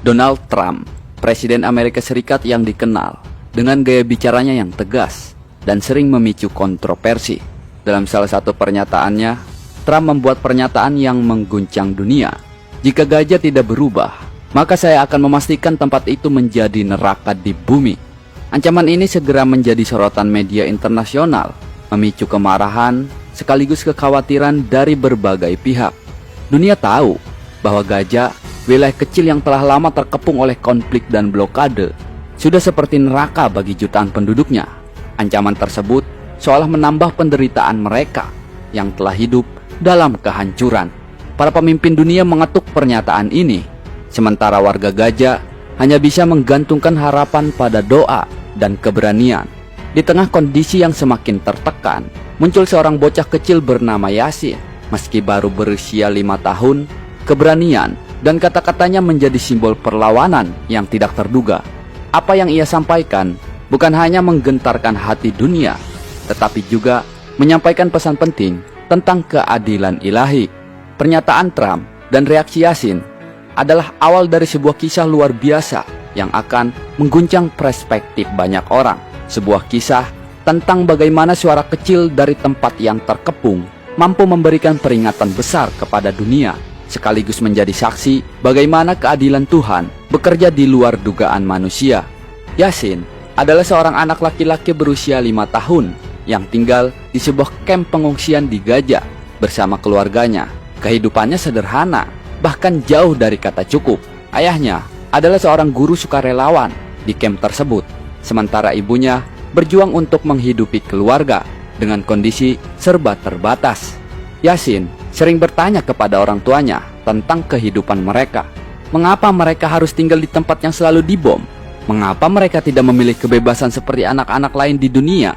Donald Trump, Presiden Amerika Serikat yang dikenal dengan gaya bicaranya yang tegas dan sering memicu kontroversi. Dalam salah satu pernyataannya, Trump membuat pernyataan yang mengguncang dunia. Jika gajah tidak berubah, maka saya akan memastikan tempat itu menjadi neraka di bumi. Ancaman ini segera menjadi sorotan media internasional, memicu kemarahan sekaligus kekhawatiran dari berbagai pihak. Dunia tahu bahwa gajah, wilayah kecil yang telah lama terkepung oleh konflik dan blokade, sudah seperti neraka bagi jutaan penduduknya. Ancaman tersebut seolah menambah penderitaan mereka yang telah hidup dalam kehancuran. Para pemimpin dunia mengetuk pernyataan ini, sementara warga gajah hanya bisa menggantungkan harapan pada doa dan keberanian. Di tengah kondisi yang semakin tertekan, muncul seorang bocah kecil bernama Yasin. Meski baru berusia 5 tahun, keberanian dan kata-katanya menjadi simbol perlawanan yang tidak terduga. Apa yang ia sampaikan bukan hanya menggentarkan hati dunia, tetapi juga menyampaikan pesan penting tentang keadilan ilahi. Pernyataan Trump dan reaksi Yasin adalah awal dari sebuah kisah luar biasa yang akan mengguncang perspektif banyak orang. Sebuah kisah tentang bagaimana suara kecil dari tempat yang terkepung mampu memberikan peringatan besar kepada dunia, sekaligus menjadi saksi bagaimana keadilan Tuhan bekerja di luar dugaan manusia. Yasin adalah seorang anak laki-laki berusia 5 tahun yang tinggal di sebuah kamp pengungsian di Gaza bersama keluarganya. Kehidupannya sederhana, bahkan jauh dari kata cukup. Ayahnya adalah seorang guru sukarelawan di kamp tersebut, sementara ibunya berjuang untuk menghidupi keluarga dengan kondisi serba terbatas. Yasin sering bertanya kepada orang tuanya tentang kehidupan mereka. Mengapa mereka harus tinggal di tempat yang selalu dibom? Mengapa mereka tidak memiliki kebebasan seperti anak-anak lain di dunia?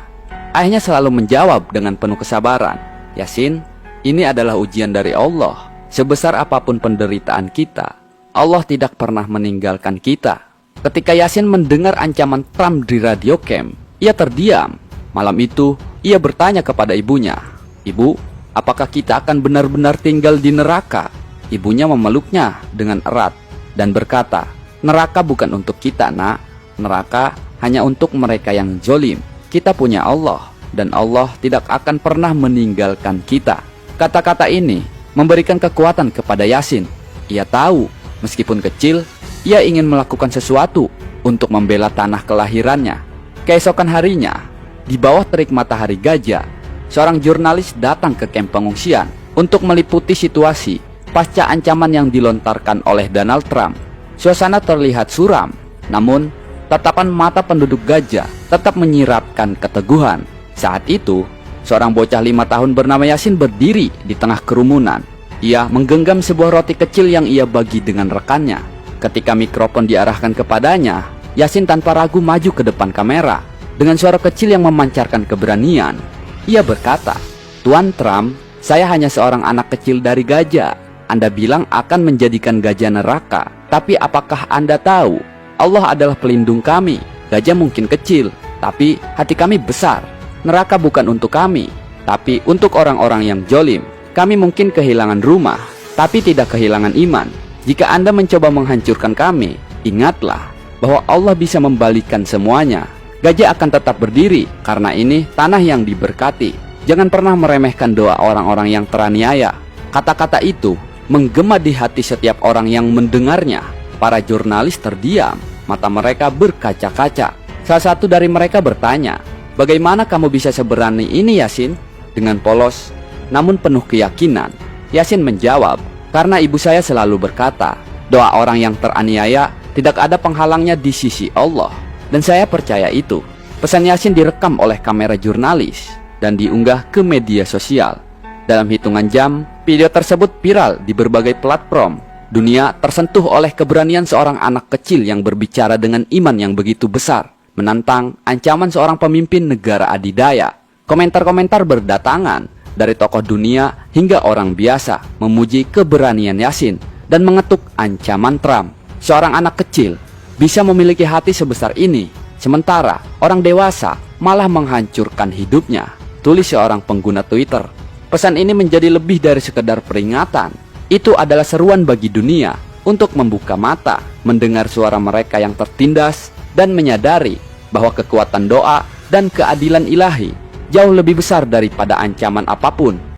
Ayahnya selalu menjawab dengan penuh kesabaran, "Yasin, ini adalah ujian dari Allah. Sebesar apapun penderitaan kita, Allah tidak pernah meninggalkan kita." Ketika Yasin mendengar ancaman Trump di radio camp, ia terdiam. Malam itu, ia bertanya kepada ibunya, "Ibu, apakah kita akan benar-benar tinggal di neraka?" Ibunya memeluknya dengan erat dan berkata, "Neraka bukan untuk kita, nak. Neraka hanya untuk mereka yang zolim. Kita punya Allah, dan Allah tidak akan pernah meninggalkan kita." Kata-kata ini memberikan kekuatan kepada Yasin. Ia tahu, meskipun kecil, ia ingin melakukan sesuatu untuk membela tanah kelahirannya. Keesokan harinya, di bawah terik matahari Gaza, seorang jurnalis datang ke kamp pengungsian untuk meliputi situasi pasca ancaman yang dilontarkan oleh Donald Trump. Suasana terlihat suram, namun tatapan mata penduduk Gaza tetap menyiratkan keteguhan. Saat itu, seorang bocah 5 tahun bernama Yasin berdiri di tengah kerumunan. Ia menggenggam sebuah roti kecil yang ia bagi dengan rekannya. Ketika mikrofon diarahkan kepadanya, Yasin tanpa ragu maju ke depan kamera. Dengan suara kecil yang memancarkan keberanian, ia berkata, "Tuan Trump, saya hanya seorang anak kecil dari Gaza. Anda bilang akan menjadikan Gaza neraka. Tapi apakah Anda tahu, Allah adalah pelindung kami. Gaza mungkin kecil, tapi hati kami besar. Neraka bukan untuk kami, tapi untuk orang-orang yang zolim. Kami mungkin kehilangan rumah, tapi tidak kehilangan iman. Jika Anda mencoba menghancurkan kami, ingatlah bahwa Allah bisa membalikan semuanya. Gaza akan tetap berdiri karena ini tanah yang diberkati. Jangan pernah meremehkan doa orang-orang yang teraniaya." Kata-kata itu menggema di hati setiap orang yang mendengarnya. Para jurnalis terdiam, mata mereka berkaca-kaca. Salah satu dari mereka bertanya, "Bagaimana kamu bisa seberani ini, Yasin?" Dengan polos namun penuh keyakinan, Yasin menjawab, "Karena ibu saya selalu berkata, doa orang yang teraniaya tidak ada penghalangnya di sisi Allah. Dan saya percaya itu." Pesan Yasin direkam oleh kamera jurnalis dan diunggah ke media sosial. Dalam hitungan jam, video tersebut viral di berbagai platform. Dunia tersentuh oleh keberanian seorang anak kecil yang berbicara dengan iman yang begitu besar, menantang ancaman seorang pemimpin negara adidaya. Komentar-komentar berdatangan dari tokoh dunia hingga orang biasa memuji keberanian Yasin dan mengetuk ancaman Trump. Seorang anak kecil bisa memiliki hati sebesar ini, sementara orang dewasa malah menghancurkan hidupnya, tulis seorang pengguna Twitter. Pesan ini menjadi lebih dari sekedar peringatan. Itu adalah seruan bagi dunia untuk membuka mata, mendengar suara mereka yang tertindas, dan menyadari bahwa kekuatan doa dan keadilan ilahi jauh lebih besar daripada ancaman apapun